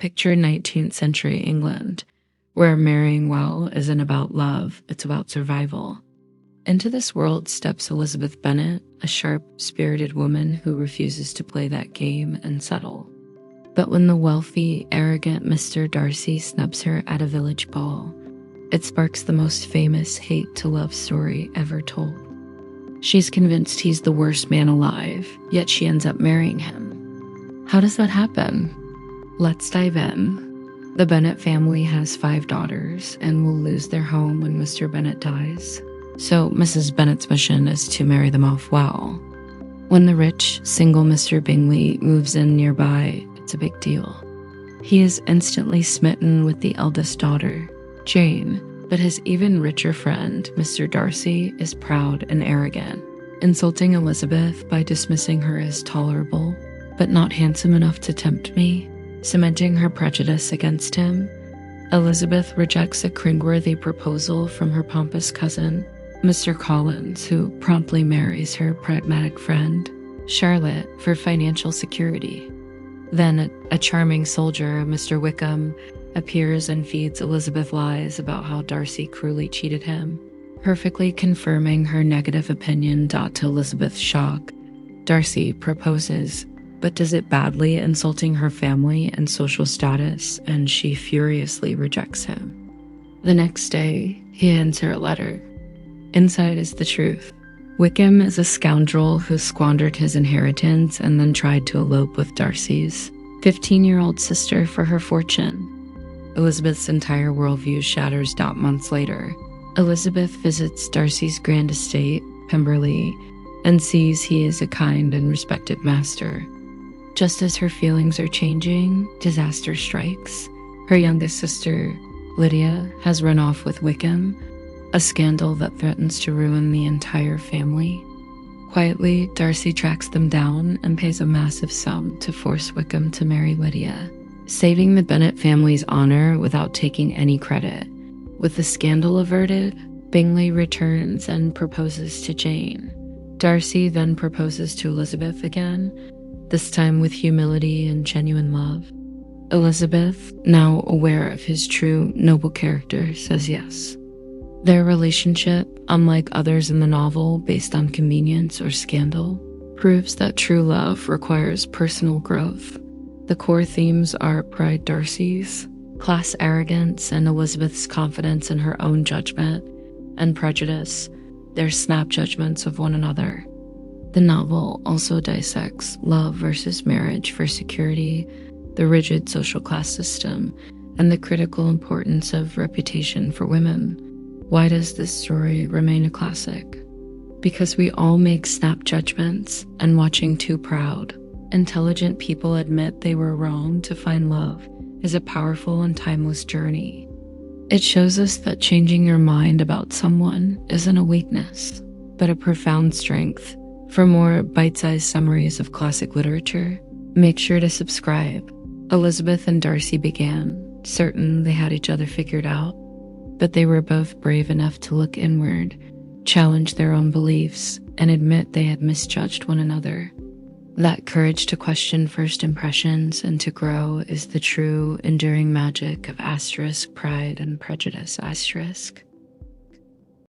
Picture 19th century England, where marrying well isn't about love, it's about survival. Into this world steps Elizabeth Bennet, a sharp-spirited woman who refuses to play that game and settle. But when the wealthy, arrogant Mr. Darcy snubs her at a village ball, it sparks the most famous hate-to-love story ever told. She's convinced he's the worst man alive, yet she ends up marrying him. How does that happen? Let's dive in. The Bennet family has 5 daughters and will lose their home when Mr. Bennet dies. So Mrs. Bennet's mission is to marry them off well. When the rich, single Mr. Bingley moves in nearby, it's a big deal. He is instantly smitten with the eldest daughter, Jane, but his even richer friend, Mr. Darcy, is proud and arrogant, insulting Elizabeth by dismissing her as tolerable, but not handsome enough to tempt me, cementing her prejudice against him. Elizabeth rejects a cringeworthy proposal from her pompous cousin, Mr. Collins, who promptly marries her pragmatic friend, Charlotte, for financial security. Then a charming soldier, Mr. Wickham, appears and feeds Elizabeth lies about how Darcy cruelly cheated him, perfectly confirming her negative opinion. To Elizabeth's shock, Darcy proposes, but does it badly, insulting her family and social status, and she furiously rejects him. The next day, he hands her a letter. Inside is the truth. Wickham is a scoundrel who squandered his inheritance and then tried to elope with Darcy's 15-year-old sister for her fortune. Elizabeth's entire worldview shatters. Months later, Elizabeth visits Darcy's grand estate, Pemberley, and sees he is a kind and respected master. Just as her feelings are changing, disaster strikes. Her youngest sister, Lydia, has run off with Wickham, a scandal that threatens to ruin the entire family. Quietly, Darcy tracks them down and pays a massive sum to force Wickham to marry Lydia, saving the Bennet family's honor without taking any credit. With the scandal averted, Bingley returns and proposes to Jane. Darcy then proposes to Elizabeth again, this time with humility and genuine love. Elizabeth, now aware of his true, noble character, says yes. Their relationship, unlike others in the novel based on convenience or scandal, proves that true love requires personal growth. The core themes are Pride Darcy's, class arrogance, and Elizabeth's confidence in her own judgment, and Prejudice, their snap judgments of one another. The novel also dissects love versus marriage for security, the rigid social class system, and the critical importance of reputation for women. Why does this story remain a classic? Because we all make snap judgments, and watching Too Proud, intelligent people admit they were wrong to find love is a powerful and timeless journey. It shows us that changing your mind about someone isn't a weakness, but a profound strength. For more bite-sized summaries of classic literature, make sure to subscribe. Elizabeth and Darcy began, certain they had each other figured out, but they were both brave enough to look inward, challenge their own beliefs, and admit they had misjudged one another. That courage to question first impressions and to grow is the true, enduring magic of *Pride and Prejudice*.